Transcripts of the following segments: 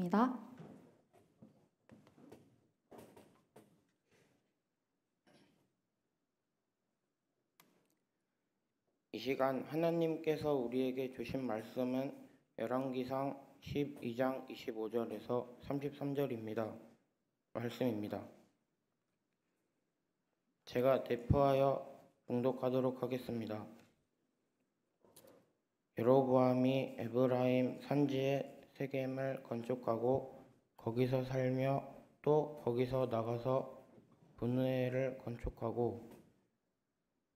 하겠습니다. 이 시간 하나님께서 우리에게 주신 말씀은 열왕기상 12장 25절에서 33절입니다. 말씀입니다. 제가 대표하여 봉독하도록 하겠습니다. 여로보암이 에브라임 산지에 세겜을 건축하고 거기서 살며 또 거기서 나가서 분우엘을 건축하고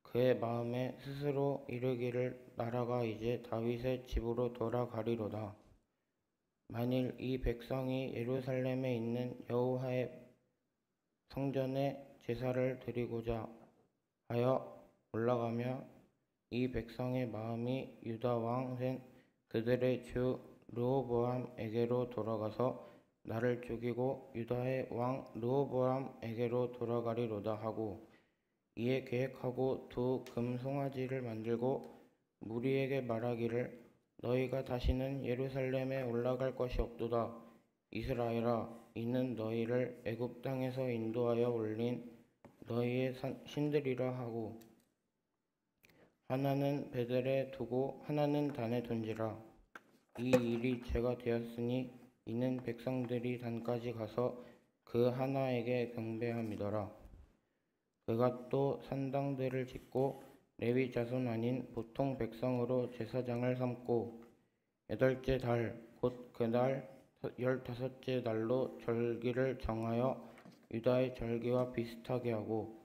그의 마음에 스스로 이르기를 나라가 이제 다윗의 집으로 돌아가리로다. 만일 이 백성이 예루살렘에 있는 여호와의 성전에 제사를 드리고자 하여 올라가며 이 백성의 마음이 유다 왕 된 그들의 주 르호보암에게로 돌아가서 나를 죽이고 유다의 왕 르호보암에게로 돌아가리로다 하고 이에 계획하고 두 금송아지를 만들고 무리에게 말하기를 너희가 다시는 예루살렘에 올라갈 것이 없도다. 이스라엘아, 이는 너희를 애굽 땅에서 인도하여 올린 너희의 신들이라 하고 하나는 베델에 두고 하나는 단에 둔지라. 이 일이 죄가 되었으니 이는 백성들이 단까지 가서 그 하나에게 경배함이더라. 그가 또 산당들을 짓고 레위 자손 아닌 보통 백성으로 제사장을 삼고 8째 달 곧 그날 15째 날로 절기를 정하여 유다의 절기와 비슷하게 하고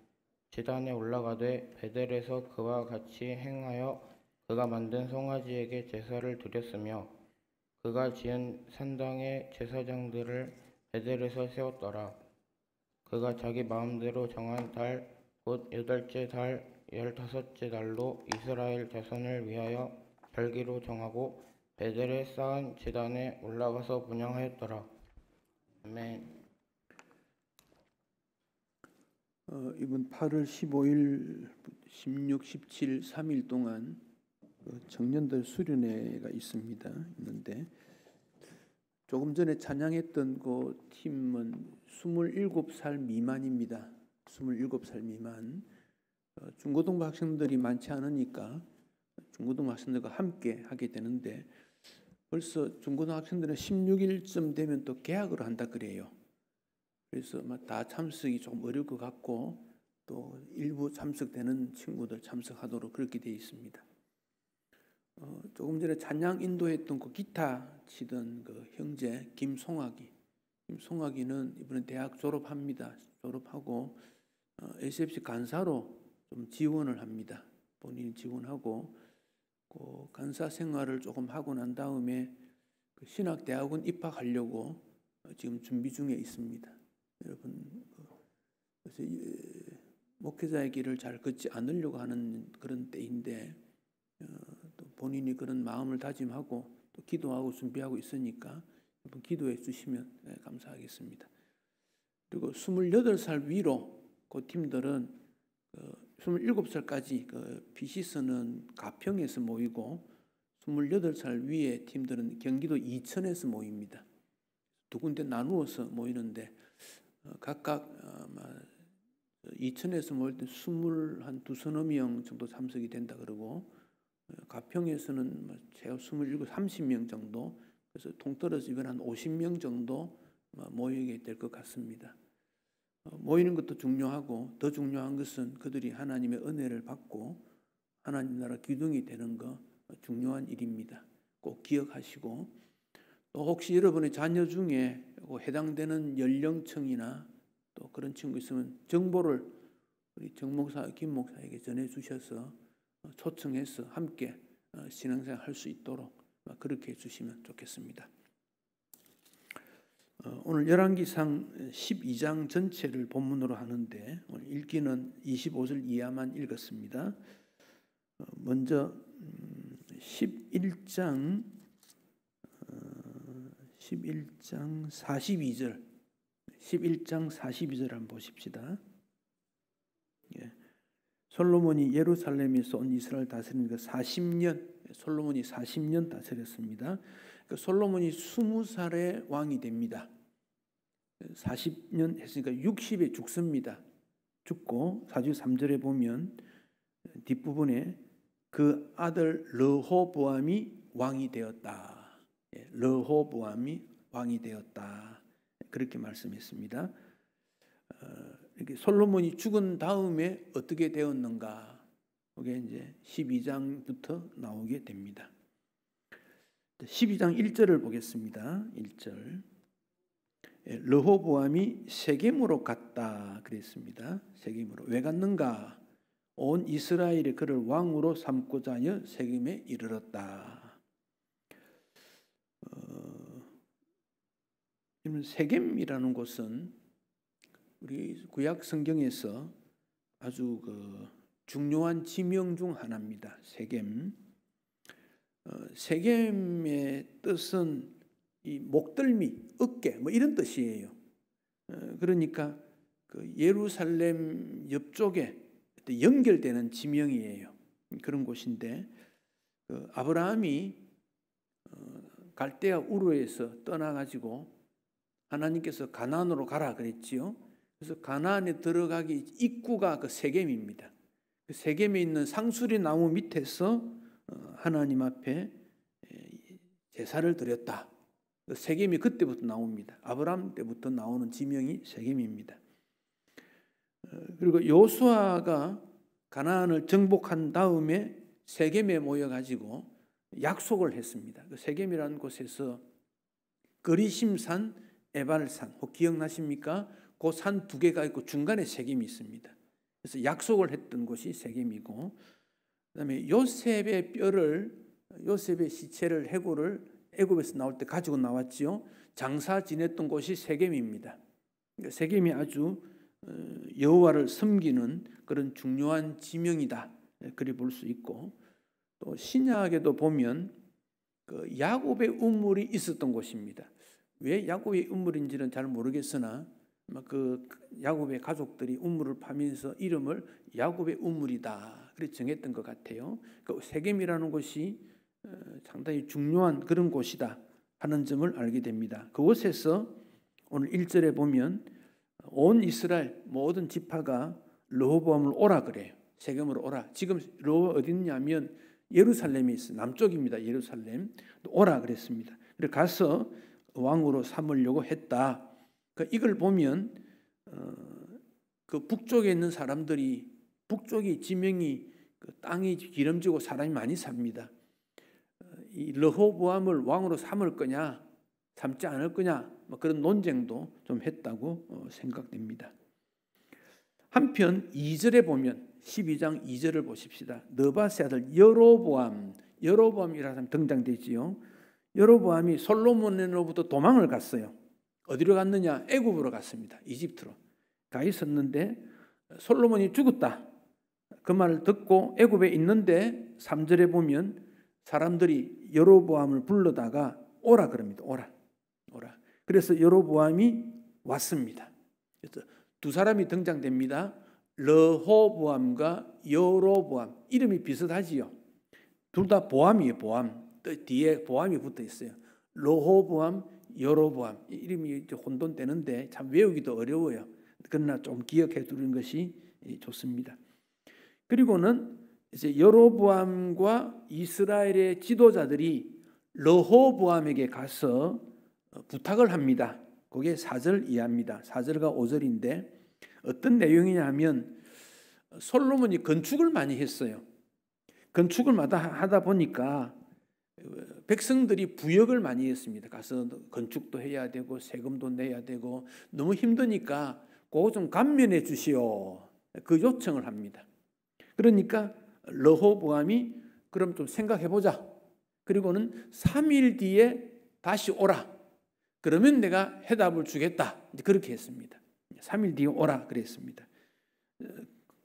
제단에 올라가되 베델에서 그와 같이 행하여 그가 만든 송아지에게 제사를 드렸으며 그가 지은 산당의 제사장들을 베델에서 세웠더라. 그가 자기 마음대로 정한 달 곧 8째 달 15째 날로 이스라엘 자손을 위하여 절기로 정하고 베델에 쌓은 제단에 올라가서 분향하였더라. 아멘. 이번 8월 15일, 16, 17, 3일 동안 청년들 수련회가 있는데 조금 전에 찬양했던 그 팀은 27살 미만입니다. 27살 미만. 중고등부 학생들이 많지 않으니까 중고등부 학생들과 함께 하게 되는데 벌써 중고등부 학생들은 16일쯤 되면 또 개학을 한다 그래요. 그래서 다 참석이 좀 어려울 것 같고 또 일부 참석되는 친구들 참석하도록 그렇게 되어 있습니다. 조금 전에 찬양 인도했던 그 기타 치던 그 형제 김송학이는 이번에 대학 졸업합니다. 졸업하고 SFC 간사로 좀 지원을 합니다. 본인이 지원하고 그 간사 생활을 조금 하고 난 다음에 그 신학대학원 입학하려고 지금 준비 중에 있습니다. 여러분, 그래서 목회자의 길을 잘 걷지 않으려고 하는 그런 때인데 또 본인이 그런 마음을 다짐하고 또 기도하고 준비하고 있으니까 여러분 기도해 주시면 감사하겠습니다. 그리고 28살 위로 그 팀들은 27살까지 그 BCS는 가평에서 모이고 28살 위에 팀들은 경기도 이천에서 모입니다. 두 군데 나누어서 모이는데 각각 이천에서 모일 때 22서너 명 정도 참석이 된다 그러고 가평에서는 최소 27, 30명 정도, 그래서 통틀어서 이번 한 50명 정도 모이게 될 것 같습니다. 모이는 것도 중요하고 더 중요한 것은 그들이 하나님의 은혜를 받고 하나님 나라 기둥이 되는 거 중요한 일입니다. 꼭 기억하시고 또 혹시 여러분의 자녀 중에 해당되는 연령층이나 또 그런 친구 있으면 정보를 우리 정 목사, 김 목사에게 전해 주셔서 초청해서 함께 신앙생활 할 수 있도록 그렇게 해주시면 좋겠습니다. 오늘 열왕기상 12장 전체를 본문으로 하는데 오늘 읽기는 25절 이하만 읽었습니다. 먼저 11장 42절 한번 보십시다. 솔로몬이 예루살렘에서 온 이스라엘 다스리는 그 40년, 솔로몬이 40년 다스렸습니다. 그 솔로몬이 20살에 왕이 됩니다. 40년 했으니까 60에 죽습니다. 죽고 4주 3절에 보면 뒷부분에 그 아들 르호보암이 왕이 되었다. 르호보암이 왕이 되었다. 그렇게 말씀했습니다. 이렇게 솔로몬이 죽은 다음에 어떻게 되었는가? 그게 이제 12장부터 나오게 됩니다. 12장 1절을 보겠습니다. 1절. 르호보암이 세겜으로 갔다 그랬습니다. 세겜으로. 왜 갔는가? 온 이스라엘이 그를 왕으로 삼고자 하여 세겜에 이르렀다. 세겜이라는 곳은 우리 구약 성경에서 아주 중요한 지명 중 하나입니다. 세겜. 세겜의 뜻은 이 목덜미, 어깨 뭐 이런 뜻이에요. 그러니까 그 예루살렘 옆쪽에 연결되는 지명이에요. 그런 곳인데 아브라함이 갈대아 우르에서 떠나가지고 하나님께서 가나안으로 가라 그랬지요. 그래서 가나안에 들어가기 입구가 그 세겜입니다. 그 세겜에 있는 상수리 나무 밑에서 하나님 앞에 제사를 드렸다. 세겜이 그때부터 나옵니다. 아브라함 때부터 나오는 지명이 세겜입니다. 그리고 요수아가 가나안을 정복한 다음에 세겜에 모여가지고 약속을 했습니다. 그 세겜이라는 곳에서 거리심산, 에발산, 기억나십니까? 그 산 두 개가 있고 중간에 세겜이 있습니다. 그래서 약속을 했던 곳이 세겜이고, 그다음에 요셉의 시체를 해골을 애굽에서 나올 때 가지고 나왔지요. 장사 지냈던 곳이 세겜입니다. 그러니까 세겜이 아주 여호와를 섬기는 그런 중요한 지명이다. 그리 볼 수 있고, 또 신약에도 보면 그 야곱의 우물이 있었던 곳입니다. 왜 야곱의 우물인지는 잘 모르겠으나 그 야곱의 가족들이 우물을 파면서 이름을 야곱의 우물이다 그렇게 정했던 것 같아요. 그 세겜이라는 곳이 상당히 중요한 그런 곳이다 하는 점을 알게 됩니다. 그곳에서 오늘 1절에 보면 온 이스라엘 모든 지파가 르호보암을 오라 그래요. 세겜으로 오라. 지금 르호보암 어디 있냐면 예루살렘에 있어요. 남쪽입니다. 예루살렘. 오라 그랬습니다. 그래서 가서 왕으로 삼으려고 했다. 이걸 보면 그 북쪽에 있는 사람들이, 북쪽이 지명이 땅이 기름지고 사람이 많이 삽니다. 이 르호보암을 왕으로 삼을 거냐 삼지 않을 거냐 그런 논쟁도 좀 했다고 생각됩니다. 한편 2절에 보면 12장 2절을 보십시다. 느바세 아들 여로보암이라는 사람이 등장되지요. 여로보암이 솔로몬으로부터 도망을 갔어요. 어디로 갔느냐? 애굽으로 갔습니다. 이집트로 가 있었는데 솔로몬이 죽었다. 그 말을 듣고 애굽에 있는데 3절에 보면 사람들이 여로보암을 불러다가 오라 그럽니다. 오라. 그래서 여로보암이 왔습니다. 그래서 두 사람이 등장됩니다. 르호보암과 여로보암. 이름이 비슷하지요. 둘 다 보암이에요. 보암. 뒤에 보암이 붙어 있어요. 르호보암, 여로보암. 이름이 혼돈되는데 참 외우기도 어려워요. 그러나 좀 기억해 두는 것이 좋습니다. 그리고는 이제 여로보암과 이스라엘의 지도자들이 르호보암에게 가서 부탁을 합니다. 그게 4절 이하입니다. 4절과 5절인데 어떤 내용이냐 하면 솔로몬이 건축을 많이 했어요. 건축을 하다 보니까 백성들이 부역을 많이 했습니다. 가서 건축도 해야 되고 세금도 내야 되고 너무 힘드니까 그거 좀 감면해 주시오. 그 요청을 합니다. 그러니까 르호보암이 그럼 좀 생각해 보자. 그리고는 3일 뒤에 다시 오라. 그러면 내가 해답을 주겠다. 그렇게 했습니다. 3일 뒤에 오라 그랬습니다.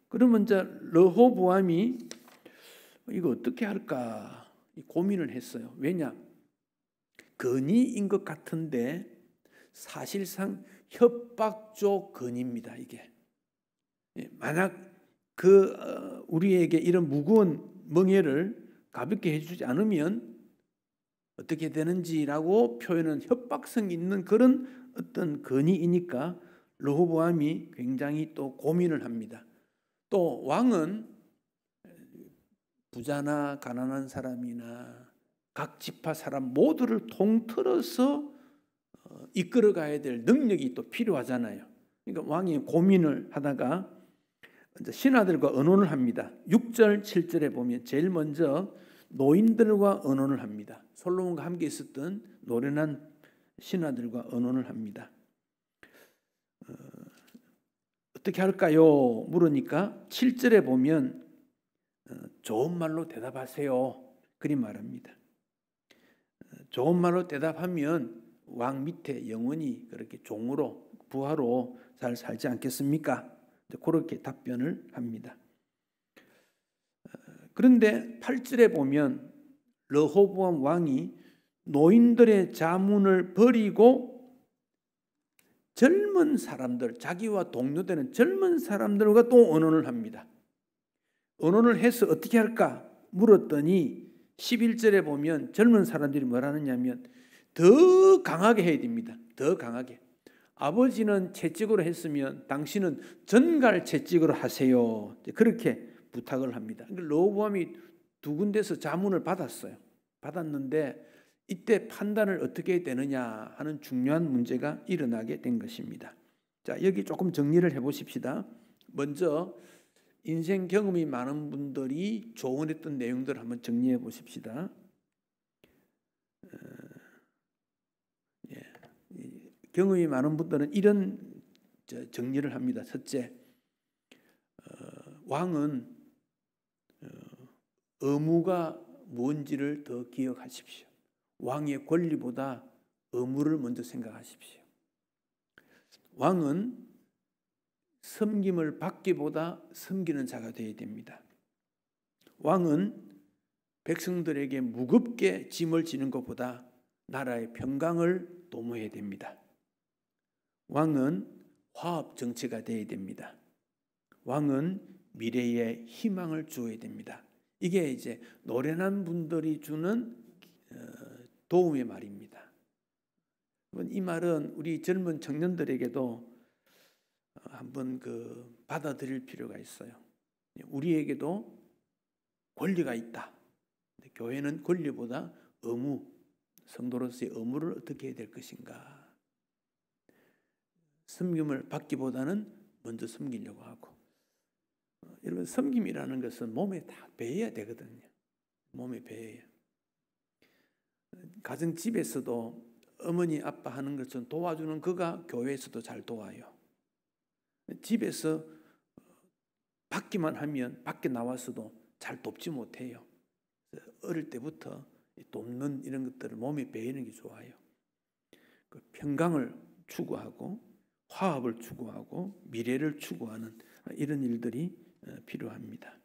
그러면 이제 르호보암이 이거 어떻게 할까 고민을 했어요. 왜냐? 건의인 것 같은데 사실상 협박조 건의입니다. 이게 만약 우리에게 이런 무거운 멍에를 가볍게 해주지 않으면 어떻게 되는지라고 표현은 협박성 있는 그런 어떤 건의이니까 르호보암이 굉장히 또 고민을 합니다. 또 왕은 부자나 가난한 사람이나 각 지파 사람 모두를 통틀어서 이끌어 가야 될 능력이 또 필요하잖아요. 그러니까 왕이 고민을 하다가 신하들과 의논을 합니다. 6절, 7절에 보면 제일 먼저 노인들과 의논을 합니다. 솔로몬과 함께 있었던 노련한 신하들과 의논을 합니다. 어떻게 할까요? 물으니까 7절에 보면 좋은 말로 대답하세요. 그리 말합니다. 좋은 말로 대답하면 왕 밑에 영원히 그렇게 종으로 부하로 잘 살지 않겠습니까? 그렇게 답변을 합니다. 그런데 8절에 보면 르호보암 왕이 노인들의 자문을 버리고 젊은 사람들, 자기와 동료되는 젊은 사람들과 또 의논을 합니다. 의논을 해서 어떻게 할까 물었더니 11절에 보면 젊은 사람들이 뭐라느냐면 더 강하게 해야 됩니다. 더 강하게. 아버지는 채찍으로 했으면 당신은 전갈 채찍으로 하세요. 그렇게 부탁을 합니다. 르호보암이 두 군데서 자문을 받았어요. 받았는데 이때 판단을 어떻게 해야 되느냐 하는 중요한 문제가 일어나게 된 것입니다. 자, 여기 조금 정리를 해보십시다. 먼저 인생 경험이 많은 분들이 조언했던 내용들을 한번 정리해 보십시다. 경험이 많은 분들은 이런 정리를 합니다. 첫째, 왕은 의무가 뭔지를 더 기억하십시오. 왕의 권리보다 의무를 먼저 생각하십시오. 왕은 섬김을 받기보다 섬기는 자가 되어야 됩니다. 왕은 백성들에게 무겁게 짐을 지는 것보다 나라의 평강을 도모해야 됩니다. 왕은 화합 정치가 되어야 됩니다. 왕은 미래에 희망을 주어야 됩니다. 이게 이제 노련한 분들이 주는 도움의 말입니다. 이 말은 우리 젊은 청년들에게도 한번 받아들일 필요가 있어요. 우리에게도 권리가 있다. 교회는 권리보다 의무, 성도로서의 의무를 어떻게 해야 될 것인가. 섬김을 받기보다는 먼저 섬기려고 하고. 여러분, 섬김이라는 것은 몸에 다 배어야 되거든요. 몸에 배어야. 가정집에서도 어머니 아빠 하는 것처럼 도와주는 그가 교회에서도 잘 도와요. 집에서 받기만 하면 밖에 나와서도 잘 돕지 못해요. 어릴 때부터 돕는 이런 것들을 몸에 배이는 게 좋아요. 평강을 추구하고 화합을 추구하고 미래를 추구하는 이런 일들이 필요합니다.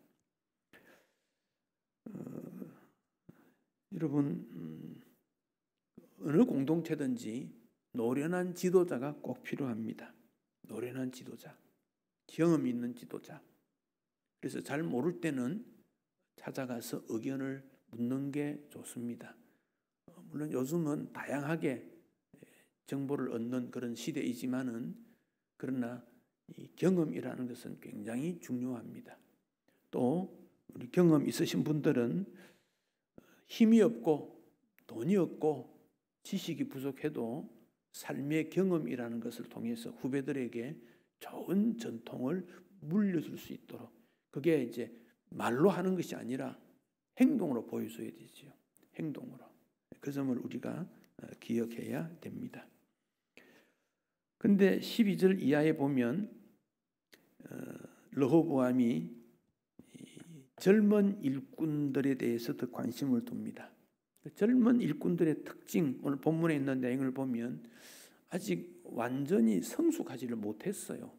여러분, 어느 공동체든지 노련한 지도자가 꼭 필요합니다. 노련한 지도자, 경험 있는 지도자. 그래서 잘 모를 때는 찾아가서 의견을 묻는 게 좋습니다. 물론 요즘은 다양하게 정보를 얻는 그런 시대이지만은 그러나 이 경험이라는 것은 굉장히 중요합니다. 또 우리 경험 있으신 분들은 힘이 없고 돈이 없고 지식이 부족해도 삶의 경험이라는 것을 통해서 후배들에게 좋은 전통을 물려줄 수 있도록, 그게 이제 말로 하는 것이 아니라 행동으로 보여줘야 되죠. 행동으로. 그 점을 우리가 기억해야 됩니다. 근데 12절 이하에 보면 르호보암이 젊은 일꾼들에 대해서 더 관심을 둡니다. 젊은 일꾼들의 특징, 오늘 본문에 있는 내용을 보면 아직 완전히 성숙하지를 못했어요.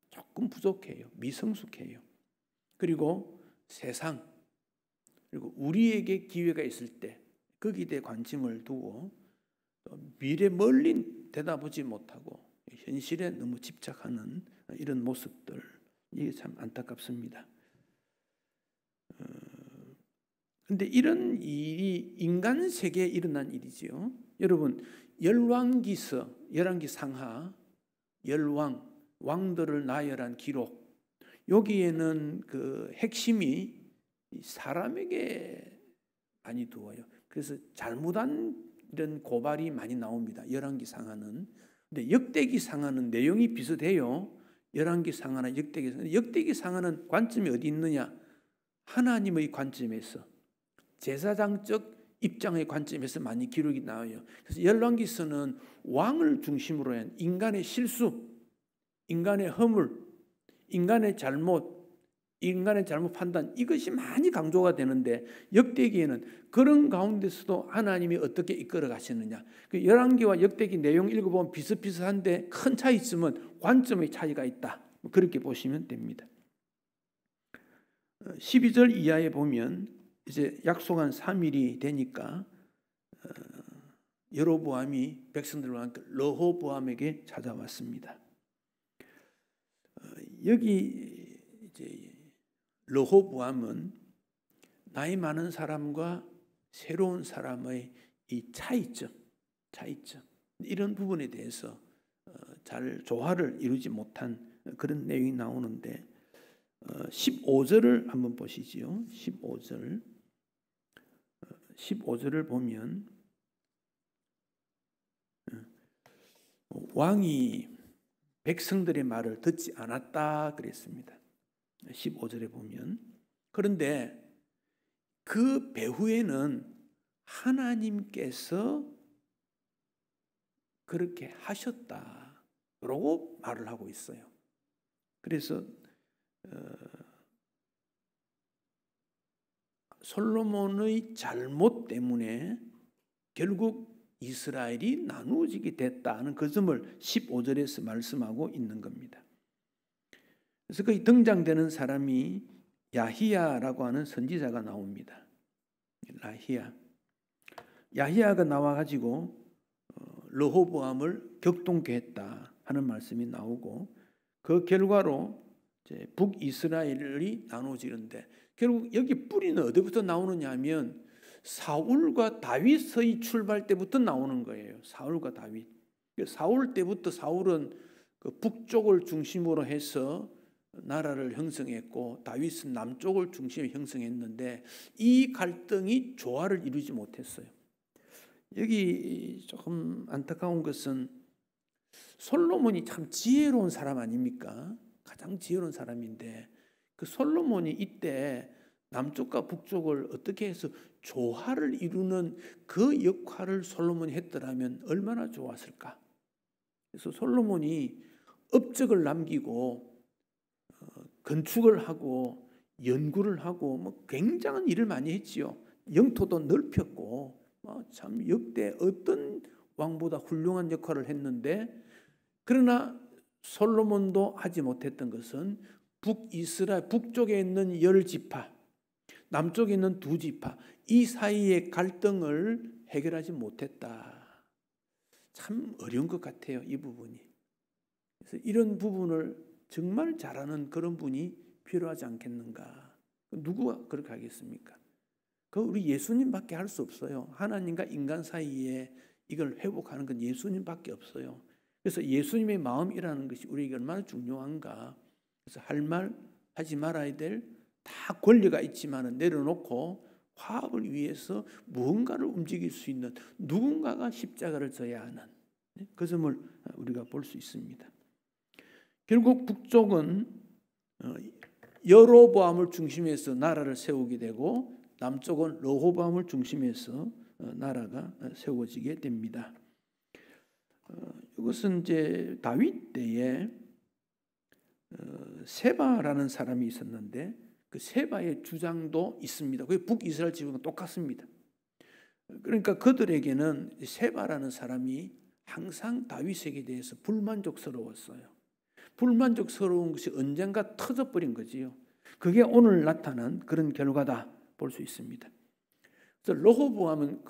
조금 부족해요. 미성숙해요. 그리고 세상, 그리고 우리에게 기회가 있을 때 거기에 대해 관심을 두고 미래 멀리 내다보지 못하고 현실에 너무 집착하는 이런 모습들, 이게 참 안타깝습니다. 근데 이런 일이 인간 세계에 일어난 일이지요. 여러분, 열왕기서, 열왕기 상하, 열왕, 왕들을 나열한 기록, 여기에는 그 핵심이 사람에게 많이 두어요. 그래서 잘못한 이런 고발이 많이 나옵니다. 열왕기 상하는. 근데 역대기 상하는 내용이 비슷해요. 열왕기 상하나 역대기 상하. 역대기 상하는 관점이 어디 있느냐? 하나님의 관점에서, 제사장적 입장의 관점에서 많이 기록이 나와요. 그래서 열왕기서는 왕을 중심으로 한 인간의 실수, 인간의 허물, 인간의 잘못 판단, 이것이 많이 강조가 되는데, 역대기에는 그런 가운데서도 하나님이 어떻게 이끌어 가시느냐. 그 열왕기와 역대기 내용 읽어보면 비슷비슷한데 큰 차이 있으면 관점의 차이가 있다. 그렇게 보시면 됩니다. 12절 이하에 보면 이제 약속한 3일이 되니까 여로보암이 백성들과 함께 르호보암에게 찾아왔습니다. 여기 이제 르호보암은 나이 많은 사람과 새로운 사람의 이 차이점 이런 부분에 대해서 잘 조화를 이루지 못한 그런 내용이 나오는데, 15절을 한번 보시지요. 15절을 보면 왕이 백성들의 말을 듣지 않았다 그랬습니다. 15절에 보면. 그런데 그 배후에는 하나님께서 그렇게 하셨다라고 말을 하고 있어요. 그래서 솔로몬의 잘못 때문에 결국 이스라엘이 나누어지게 됐다는 그 점을 15절에서 말씀하고 있는 겁니다. 그래서 거기 등장되는 사람이 야히야라고 하는 선지자가 나옵니다. 야히야가 나와가지고 르호보암을 격동케 했다 하는 말씀이 나오고, 그 결과로 이제 북이스라엘이 나누어지는데, 결국 여기 뿌리는 어디부터 나오느냐 하면 사울과 다윗의 출발 때부터 나오는 거예요. 사울과 다윗. 사울 때부터 사울은 그 북쪽을 중심으로 해서 나라를 형성했고, 다윗은 남쪽을 중심으로 형성했는데 이 갈등이 조화를 이루지 못했어요. 여기 조금 안타까운 것은 솔로몬이 참 지혜로운 사람 아닙니까? 가장 지혜로운 사람인데, 그 솔로몬이 이때 남쪽과 북쪽을 어떻게 해서 조화를 이루는 그 역할을 솔로몬이 했더라면 얼마나 좋았을까. 그래서 솔로몬이 업적을 남기고 건축을 하고 연구를 하고 뭐 굉장한 일을 많이 했지요. 영토도 넓혔고 참 역대 어떤 왕보다 훌륭한 역할을 했는데, 그러나 솔로몬도 하지 못했던 것은 북이스라엘 북쪽에 있는 10지파, 남쪽에 있는 2지파, 이 사이의 갈등을 해결하지 못했다. 참 어려운 것 같아요, 이 부분이. 그래서 이런 부분을 정말 잘하는 그런 분이 필요하지 않겠는가. 누구가 그렇게 하겠습니까? 그 우리 예수님밖에 할 수 없어요. 하나님과 인간 사이에 이걸 회복하는 건 예수님밖에 없어요. 그래서 예수님의 마음이라는 것이 우리에게 얼마나 중요한가. 그래서 할 말, 하지 말아야 될 다 권리가 있지만은 내려놓고 화합을 위해서 무언가를 움직일 수 있는 누군가가 십자가를 져야 하는 그 점을 우리가 볼 수 있습니다. 결국 북쪽은 여로보암을 중심해서 나라를 세우게 되고, 남쪽은 르호보암을 중심해서 나라가 세워지게 됩니다. 이것은 이제 다윗 때에 세바라는 사람이 있었는데, 그 세바의 주장도 있습니다. 그게 북이스라엘 지역과 똑같습니다. 그러니까 그들에게는 세바라는 사람이 항상 다윗에게 대해서 불만족스러웠어요. 불만족스러운 것이 언젠가 터져버린 거지요. 그게 오늘 나타난 그런 결과다 볼 수 있습니다. 그래서 르호보암은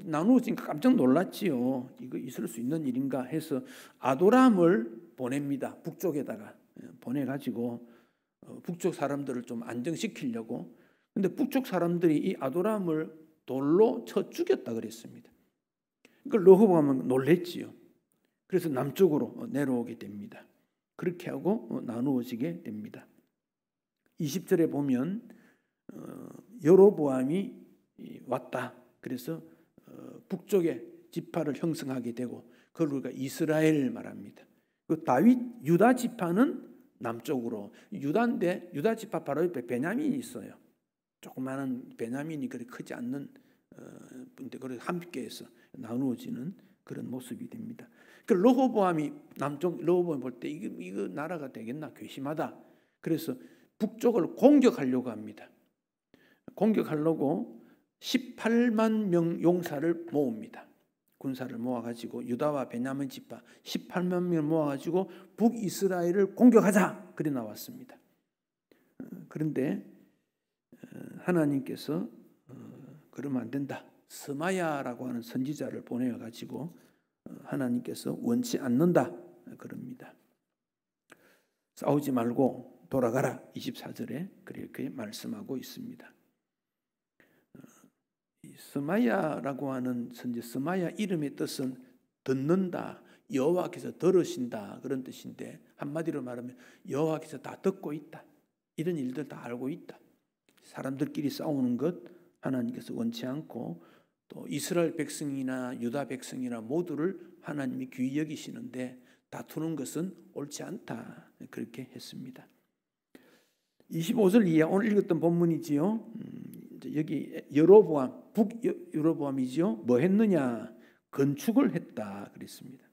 나누어지니까 깜짝 놀랐지요. 이거 있을 수 있는 일인가 해서 아도람을 보냅니다. 북쪽에다가 보내가지고 북쪽 사람들을 좀 안정시키려고. 근데 북쪽 사람들이 이 아도람을 돌로 쳐 죽였다 그랬습니다. 그걸 르호보암은 놀랬지요. 그래서 남쪽으로 내려오게 됩니다. 그렇게 하고 나누어지게 됩니다. 20절에 보면 여로보암이 왔다. 그래서 북쪽에 지파를 형성하게 되고 그걸 우리가 이스라엘 말합니다. 그 다윗 유다 지파는 남쪽으로, 유다인데 유다 지파 바로 옆에 베냐민이 있어요. 조그마한 베냐민이 그렇게 크지 않는 분데 그래서 함께해서 나누어지는 그런 모습이 됩니다. 그 르호보암이 남쪽 르호보암 볼 때 이거 나라가 되겠나 괘씸하다. 그래서 북쪽을 공격하려고 합니다. 공격하려고 18만 명 용사를 모읍니다. 군사를 모아가지고 유다와 베냐민 지파 18만 명을 모아가지고 북이스라엘을 공격하자 그래 나왔습니다. 그런데 하나님께서 그러면 안 된다. 스마야라고 하는 선지자를 보내가지고 하나님께서 원치 않는다 그럽니다. 싸우지 말고 돌아가라 24절에 그렇게 말씀하고 있습니다. 스마야라고 하는 선지 스마야 이름의 뜻은 듣는다, 여호와께서 들으신다 그런 뜻인데 한마디로 말하면 여호와께서 다 듣고 있다. 이런 일들 다 알고 있다. 사람들끼리 싸우는 것 하나님께서 원치 않고 또 이스라엘 백성이나 유다 백성이나 모두를 하나님이 귀히 여기시는데 다투는 것은 옳지 않다. 그렇게 했습니다. 25절 이하 오늘 읽었던 본문이지요. 여기 여로보암, 북여로보암이지요. 뭐 했느냐? 건축을 했다 그랬습니다.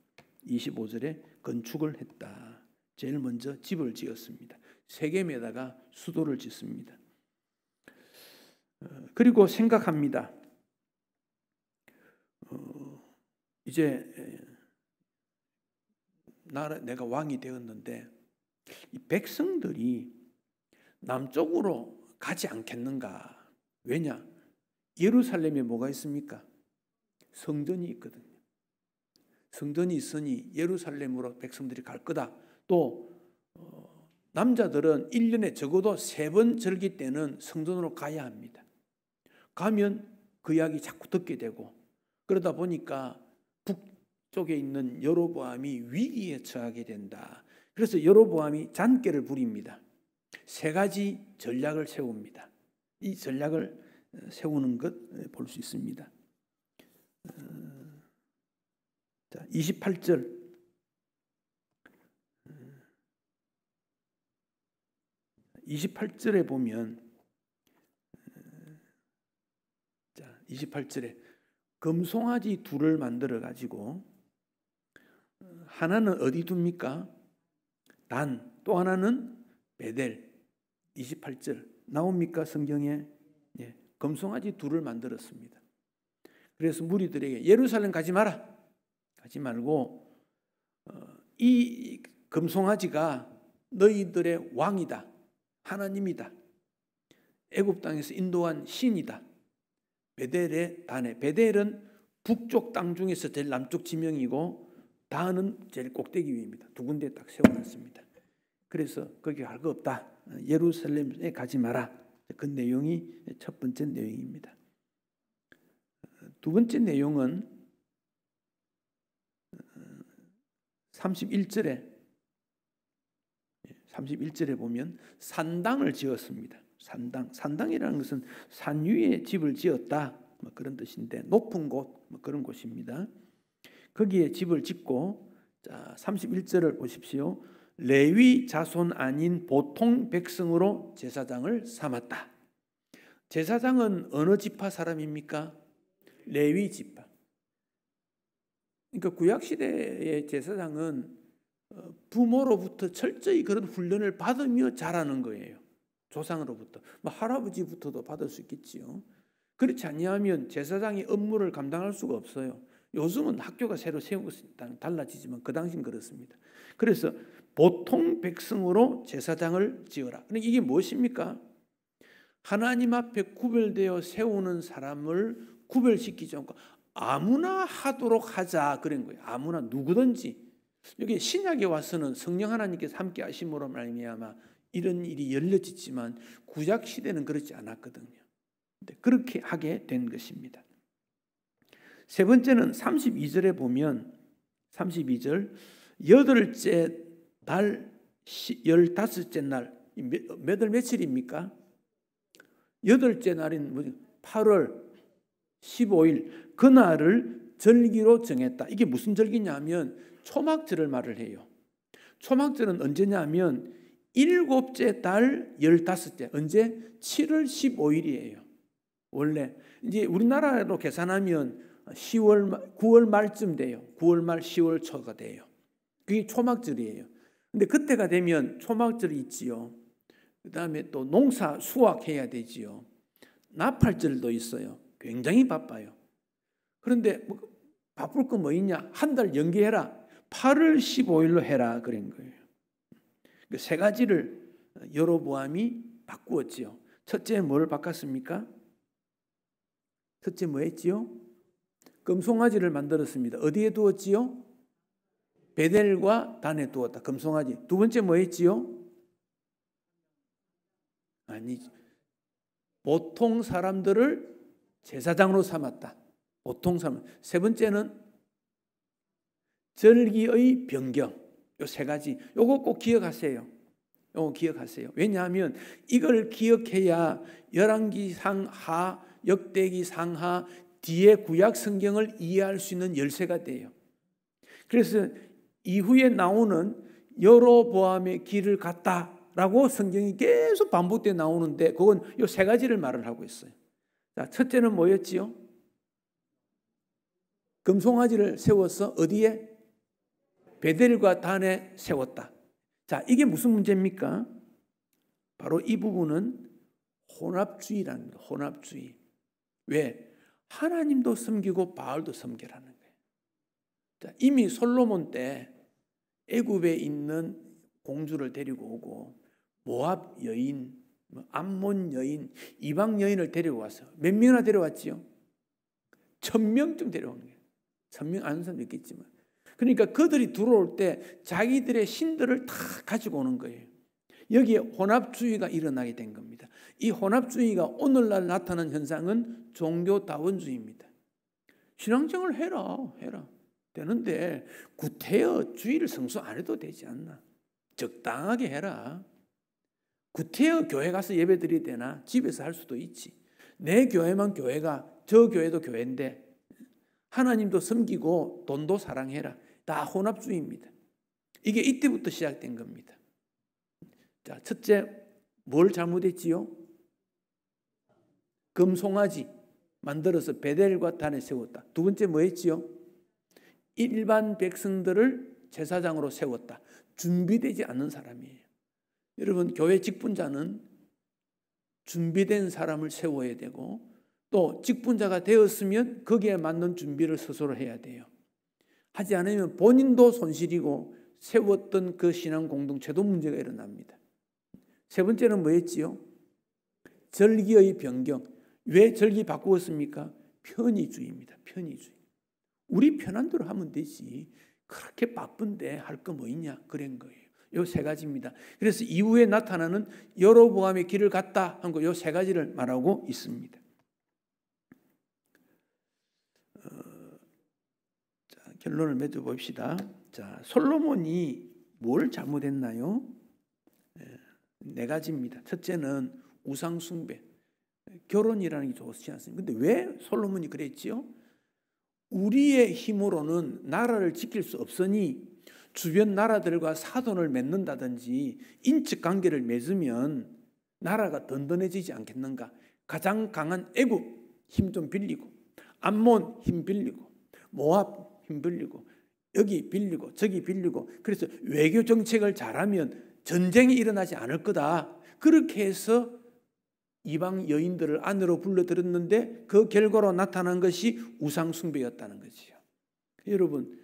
25절에 건축을 했다. 제일 먼저 집을 지었습니다. 세겜에다가 수도를 짓습니다. 그리고 생각합니다. 이제 내가 왕이 되었는데 이 백성들이 남쪽으로 가지 않겠는가? 왜냐? 예루살렘에 뭐가 있습니까? 성전이 있거든요. 성전이 있으니 예루살렘으로 백성들이 갈 거다. 또 남자들은 1년에 적어도 3번 절기 때는 성전으로 가야 합니다. 가면 그 이야기 자꾸 듣게 되고 그러다 보니까 북쪽에 있는 여로보암이 위기에 처하게 된다. 그래서 여로보암이 잔꾀를 부립니다. 3가지 전략을 세웁니다. 이 전략을 세우는 것 볼 수 있습니다. 자, 28절. 28절에 보면 28절에 금송아지 둘을 만들어 가지고 하나는 어디 둡니까? 단, 또 하나는 베델. 28절 나옵니까? 성경에? 예, 금송아지 둘을 만들었습니다. 그래서 무리들에게 예루살렘 가지 마라. 가지 말고 이 금송아지가 너희들의 왕이다. 하나님이다. 애굽 땅에서 인도한 신이다. 베델의 단에, 베델은 북쪽 땅 중에서 제일 남쪽 지명이고 단은 제일 꼭대기 위입니다. 두 군데 딱 세워놨습니다. 그래서 거기 갈 거 없다. 예루살렘에 가지 마라. 그 내용이 첫 번째 내용입니다. 두 번째 내용은 31절에 보면 산당을 지었습니다. 산당이라는 것은 산 위에 집을 지었다. 뭐 그런 뜻인데 높은 곳, 뭐 그런 곳입니다. 거기에 집을 짓고 자, 31절을 보십시오. 레위 자손 아닌 보통 백성으로 제사장을 삼았다. 제사장은 어느 지파 사람입니까? 레위 지파. 그러니까 구약 시대의 제사장은 부모로부터 철저히 그런 훈련을 받으며 자라는 거예요. 조상으로부터. 뭐 할아버지부터도 받을 수 있겠지요. 그렇지 아니하면 제사장이 업무를 감당할 수가 없어요. 요즘은 학교가 새로 세우고 달라지지만 그 당시는 그렇습니다. 그래서 보통 백성으로 제사장을 지어라. 그러니까 이게 무엇입니까? 하나님 앞에 구별되어 세우는 사람을 구별시키지 않고 아무나 하도록 하자 그런 거예요. 아무나 누구든지. 여기 신약에 와서는 성령 하나님께서 함께 하심으로 말미암아 이런 일이 열려지지만 구약 시대는 그렇지 않았거든요. 근데 그렇게 하게 된 것입니다. 세 번째는 32절에 보면 32절 여덟째 달 15째 날 몇 월 며칠입니까? 여덟째 날인 8월 15일 그날을 절기로 정했다. 이게 무슨 절기냐면 초막절을 말을 해요. 초막절은 언제냐면 일곱째 달 15째 언제? 7월 15일이에요. 원래 이제 우리나라로 계산하면 9월 말쯤 돼요. 9월 말 10월 초가 돼요. 그게 초막절이에요. 근데 그때가 되면 초막절이 있지요. 그 다음에 또 농사 수확해야 되지요. 나팔절도 있어요. 굉장히 바빠요. 그런데 바쁠 거 뭐 있냐? 한 달 연기해라. 8월 15일로 해라 그런 거예요. 그 세 가지를 여로보암이 바꾸었지요. 첫째 뭘 바꿨습니까? 첫째 뭐 했지요? 금송아지를 만들었습니다. 어디에 두었지요? 베델과 단에 두었다. 금송아지. 두 번째 뭐 했지요? 아니지. 보통 사람들을 제사장으로 삼았다. 보통 사람. 세 번째는 절기의 변경. 요 세 가지. 요거 꼭 기억하세요. 요거 기억하세요. 왜냐하면 이걸 기억해야 열왕기상 하, 역대기 상하 뒤에 구약 성경을 이해할 수 있는 열쇠가 돼요. 그래서 이후에 나오는 여로보암의 길을 갔다라고 성경이 계속 반복되어 나오는데 그건 요 세 가지를 말을 하고 있어요. 자, 첫째는 뭐였지요? 금송아지를 세워서 어디에? 베델과 단에 세웠다. 자, 이게 무슨 문제입니까? 바로 이 부분은 혼합주의라는 거예요. 혼합주의. 왜? 하나님도 섬기고 바알도 섬기라는 거예요. 자, 이미 솔로몬 때 애굽에 있는 공주를 데리고 오고 모압 여인, 암몬 여인, 이방 여인을 데리고 왔어요. 몇 명이나 데려왔지요? 1000명쯤 데려온 거예요. 1000명 아는 사람도 있겠지만. 그러니까 그들이 들어올 때 자기들의 신들을 다 가지고 오는 거예요. 여기에 혼합주의가 일어나게 된 겁니다. 이 혼합주의가 오늘날 나타난 현상은 종교다원주의입니다. 신앙생활 해라. 되는데 구태여 주의를 성수 안 해도 되지 않나? 적당하게 해라. 구태여 교회 가서 예배 드려야 되나? 집에서 할 수도 있지. 내 교회만 교회가 저 교회도 교회인데 하나님도 섬기고 돈도 사랑해라. 다 혼합주의입니다. 이게 이때부터 시작된 겁니다. 자, 첫째 뭘 잘못했지요? 금송아지 만들어서 베델과 단에 세웠다. 두 번째 뭐 했지요? 일반 백성들을 제사장으로 세웠다. 준비되지 않은 사람이에요. 여러분, 교회 직분자는 준비된 사람을 세워야 되고 또 직분자가 되었으면 거기에 맞는 준비를 스스로 해야 돼요. 하지 않으면 본인도 손실이고 세웠던 그 신앙 공동체도 문제가 일어납니다. 세 번째는 뭐였지요? 절기의 변경. 왜 절기 바꾸었습니까? 편의주의입니다. 편의주의. 우리 편한 대로 하면 되지. 그렇게 바쁜데 할 거 뭐 있냐? 그런 거예요. 요 세 가지입니다. 그래서 이후에 나타나는 여로보암의 길을 갔다 한 거 요 세 가지를 말하고 있습니다. 자, 결론을 맺어 봅시다. 자, 솔로몬이 뭘 잘못했나요? 네 가지입니다. 첫째는 우상 숭배. 결혼이라는 게 좋지 않습니까? 근데 왜 솔로몬이 그랬지요? 우리의 힘으로는 나라를 지킬 수 없으니 주변 나라들과 사돈을 맺는다든지 인적 관계를 맺으면 나라가 든든해지지 않겠는가? 가장 강한 애굽 힘 좀 빌리고 암몬 힘 빌리고 모압 힘 빌리고 여기 빌리고 저기 빌리고 그래서 외교 정책을 잘하면 전쟁이 일어나지 않을 거다. 그렇게 해서 이방 여인들을 안으로 불러들였는데 그 결과로 나타난 것이 우상 숭배였다는 거지요. 여러분,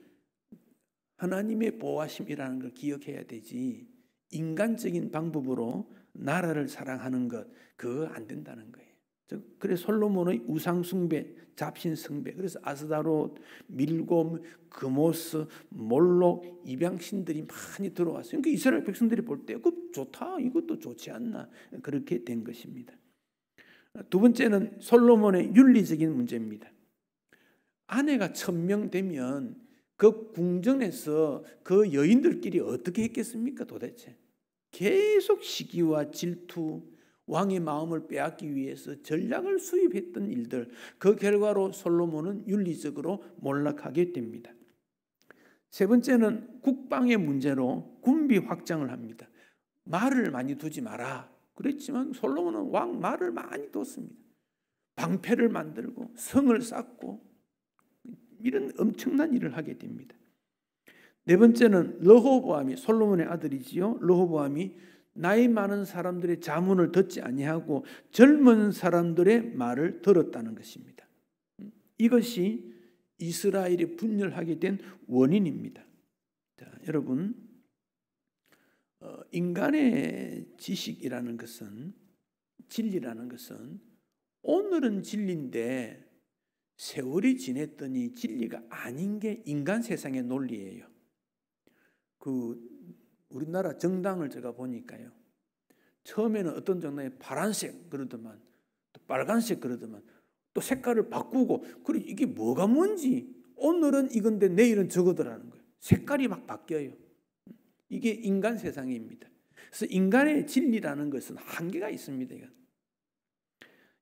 하나님의 보호하심이라는 걸 기억해야 되지 인간적인 방법으로 나라를 사랑하는 것 그거 안 된다는 거예요. 그래서 솔로몬의 우상 숭배, 잡신 숭배, 그래서 아스다롯, 밀곰, 그모스, 몰록, 입양신들이 많이 들어왔어요. 그러니까 이스라엘 백성들이 볼 때 그 좋다, 이것도 좋지 않나, 그렇게 된 것입니다. 두 번째는 솔로몬의 윤리적인 문제입니다. 아내가 1000명 되면 그 궁전에서 그 여인들끼리 어떻게 했겠습니까 도대체? 계속 시기와 질투, 왕의 마음을 빼앗기 위해서 전략을 수입했던 일들, 그 결과로 솔로몬은 윤리적으로 몰락하게 됩니다. 세 번째는 국방의 문제로 군비 확장을 합니다. 말을 많이 두지 마라 그랬지만 솔로몬은 왕 말을 많이 뒀습니다. 방패를 만들고 성을 쌓고 이런 엄청난 일을 하게 됩니다. 네 번째는 르호보암이, 솔로몬의 아들이지요. 르호보암이 나이 많은 사람들의 자문을 듣지 아니하고 젊은 사람들의 말을 들었다는 것입니다. 이것이 이스라엘이 분열하게 된 원인입니다. 자, 여러분, 인간의 지식이라는 것은, 진리라는 것은 오늘은 진리인데 세월이 지냈더니 진리가 아닌 게 인간 세상의 논리예요. 우리나라 정당을 제가 보니까요, 처음에는 어떤 정당이 파란색 그러더만 또 빨간색 그러더만 또 색깔을 바꾸고, 그리고 이게 뭐가 뭔지 오늘은 이건데 내일은 저거더라는 거예요. 색깔이 막 바뀌어요. 이게 인간 세상입니다. 그래서 인간의 진리라는 것은 한계가 있습니다.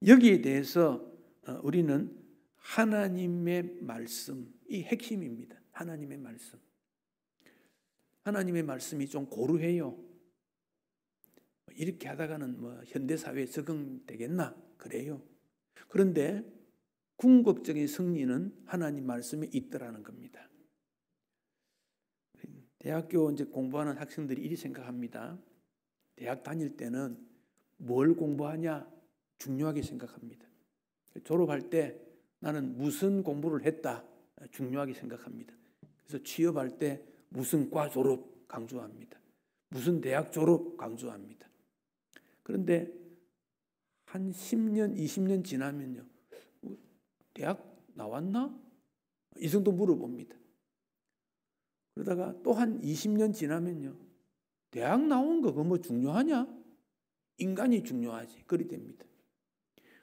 여기에 대해서 우리는 하나님의 말씀이 핵심입니다. 하나님의 말씀. 하나님의 말씀이 좀 고루해요. 이렇게 하다가는 현대사회에 적응되겠나? 그래요. 그런데 궁극적인 승리는 하나님 말씀에 있더라는 겁니다. 대학교 이제 공부하는 학생들이 이리 생각합니다. 대학 다닐 때는 뭘 공부하냐 중요하게 생각합니다. 졸업할 때 나는 무슨 공부를 했다 중요하게 생각합니다. 그래서 취업할 때 무슨 과 졸업 강조합니다. 무슨 대학 졸업 강조합니다. 그런데 한 10년, 20년 지나면요, 대학 나왔나? 이 정도 물어봅니다. 그러다가 또 한 20년 지나면요, 대학 나온 거 그거 뭐 중요하냐? 인간이 중요하지. 그리 됩니다.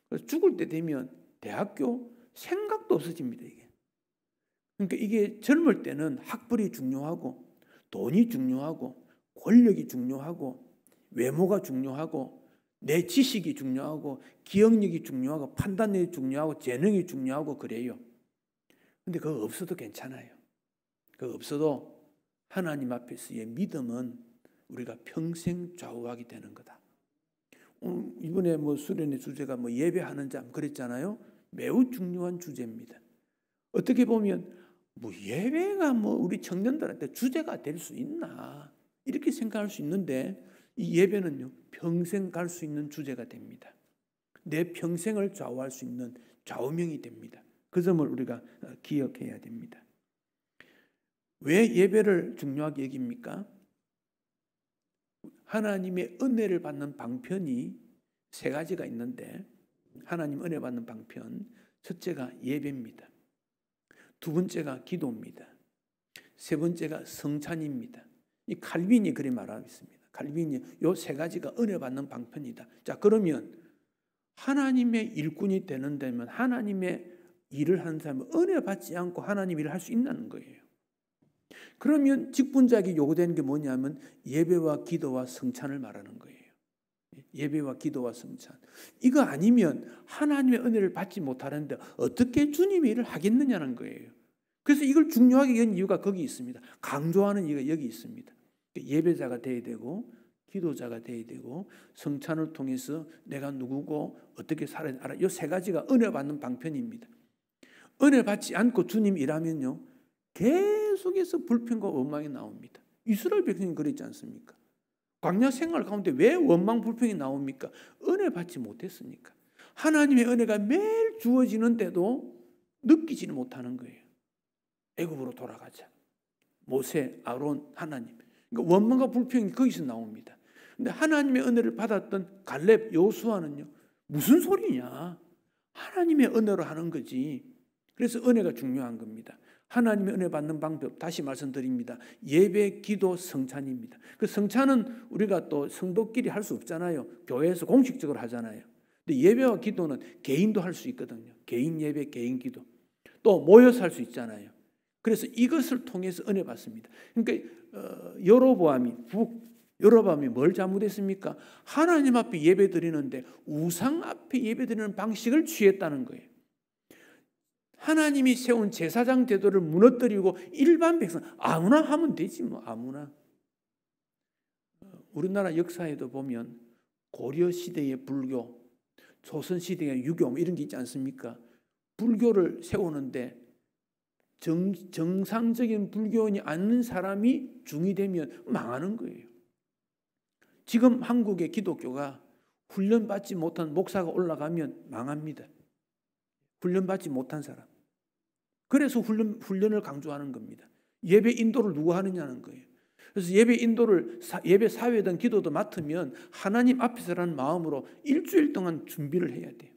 그래서 죽을 때 되면 대학교 생각도 없어집니다. 이게. 그러니까 이게 젊을 때는 학벌이 중요하고 돈이 중요하고 권력이 중요하고 외모가 중요하고 내 지식이 중요하고 기억력이 중요하고 판단력이 중요하고 재능이 중요하고 그래요. 근데 그거 없어도 괜찮아요. 그거 없어도 하나님 앞에서의 믿음은 우리가 평생 좌우하게 되는 거다. 이번에 수련의 주제가 예배하는 잠 그랬잖아요. 매우 중요한 주제입니다. 어떻게 보면 예배가 우리 청년들한테 주제가 될 수 있나 이렇게 생각할 수 있는데, 이 예배는요 평생 갈 수 있는 주제가 됩니다. 내 평생을 좌우할 수 있는 좌우명이 됩니다. 그 점을 우리가 기억해야 됩니다. 왜 예배를 중요하게 여깁니까? 하나님의 은혜를 받는 방편이 세 가지가 있는데, 하나님 은혜 받는 방편, 첫째가 예배입니다. 두 번째가 기도입니다. 세 번째가 성찬입니다. 이 칼빈이 그렇게 말하고 있습니다. 칼빈이 이 세 가지가 은혜 받는 방편이다. 자, 그러면 하나님의 일꾼이 되는 데면 하나님의 일을 하는 사람은 은혜 받지 않고 하나님 일을 할 수 있다는 거예요. 그러면 직분자에게 요구되는 게 뭐냐면 예배와 기도와 성찬을 말하는 거예요. 예배와 기도와 성찬. 이거 아니면 하나님의 은혜를 받지 못하는데 어떻게 주님의 일을 하겠느냐는 거예요. 그래서 이걸 중요하게 여긴 이유가 거기 있습니다. 강조하는 이유가 여기 있습니다. 예배자가 돼야 되고 기도자가 돼야 되고 성찬을 통해서 내가 누구고 어떻게 살아야 알아. 이 세 가지가 은혜 받는 방편입니다. 은혜 받지 않고 주님 일하면요 계속해서 불평과 원망이 나옵니다. 이스라엘 백성이 그랬지 않습니까? 광야 생활 가운데 왜 원망 불평이 나옵니까? 은혜 받지 못했으니까. 하나님의 은혜가 매일 주어지는데도 느끼지는 못하는 거예요. 애굽으로 돌아가자. 모세, 아론, 하나님. 그러니까 원망과 불평이 거기서 나옵니다. 근데 하나님의 은혜를 받았던 갈렙, 여호수아는요 무슨 소리냐? 하나님의 은혜로 하는 거지. 그래서 은혜가 중요한 겁니다. 하나님의 은혜 받는 방법 다시 말씀드립니다. 예배, 기도, 성찬입니다. 그 성찬은 우리가 또 성도끼리 할 수 없잖아요. 교회에서 공식적으로 하잖아요. 근데 예배와 기도는 개인도 할 수 있거든요. 개인 예배, 개인 기도. 또 모여서 할 수 있잖아요. 그래서 이것을 통해서 은혜 받습니다. 그러니까 여로보암이 뭘 잘못했습니까? 하나님 앞에 예배 드리는데 우상 앞에 예배 드리는 방식을 취했다는 거예요. 하나님이 세운 제사장 제도를 무너뜨리고 일반 백성 아무나 하면 되지 뭐 아무나. 우리나라 역사에도 보면 고려 시대의 불교, 조선 시대의 유교 이런 게 있지 않습니까? 불교를 세우는데 정상적인 불교인이 아닌 사람이 중이 되면 망하는 거예요. 지금 한국의 기독교가 훈련받지 못한 목사가 올라가면 망합니다. 훈련받지 못한 사람. 그래서 훈련을 강조하는 겁니다. 예배 인도를 누가 하느냐는 거예요. 그래서 예배 인도를 예배 사회든 기도도 맡으면 하나님 앞에서라는 마음으로 일주일 동안 준비를 해야 돼요.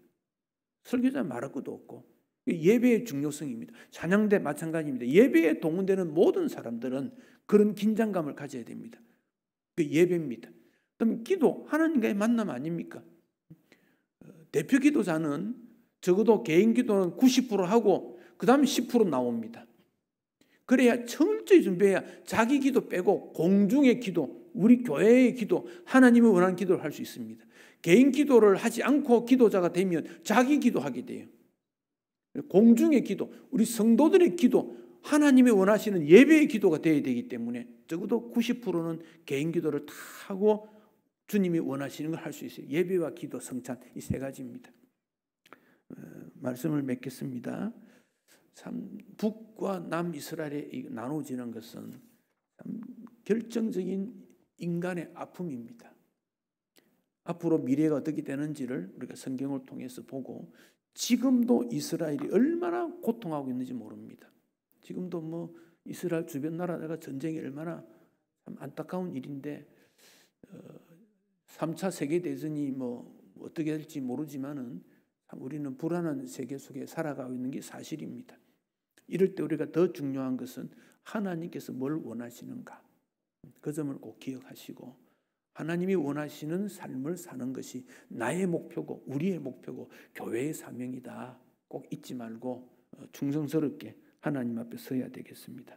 설교자 말할 것도 없고. 예배의 중요성입니다. 찬양대 마찬가지입니다. 예배에 동원되는 모든 사람들은 그런 긴장감을 가져야 됩니다. 그 예배입니다. 그럼 기도, 하나님과의 만남 아닙니까? 대표 기도자는 적어도 개인 기도는 90% 하고 그 다음에 10% 나옵니다. 그래야 철저히 준비해야 자기 기도 빼고 공중의 기도, 우리 교회의 기도, 하나님이 원하는 기도를 할 수 있습니다. 개인 기도를 하지 않고 기도자가 되면 자기 기도하게 돼요. 공중의 기도, 우리 성도들의 기도, 하나님이 원하시는 예배의 기도가 되어야 되기 때문에 적어도 90%는 개인 기도를 다 하고 주님이 원하시는 걸 할 수 있어요. 예배와 기도, 성찬 이 세 가지입니다. 말씀을 맺겠습니다. 참 북과 남이스라엘에 나눠지는 것은 참 결정적인 인간의 아픔입니다. 앞으로 미래가 어떻게 되는지를 우리가 성경을 통해서 보고 지금도 이스라엘이 얼마나 고통하고 있는지 모릅니다. 지금도 뭐 이스라엘 주변 나라가 전쟁이 얼마나 참 안타까운 일인데 3차 세계대전이 뭐 어떻게 될지 모르지만은 우리는 불안한 세계 속에 살아가고 있는 게 사실입니다. 이럴 때 우리가 더 중요한 것은 하나님께서 뭘 원하시는가 그 점을 꼭 기억하시고 하나님이 원하시는 삶을 사는 것이 나의 목표고 우리의 목표고 교회의 사명이다. 꼭 잊지 말고 충성스럽게 하나님 앞에 서야 되겠습니다.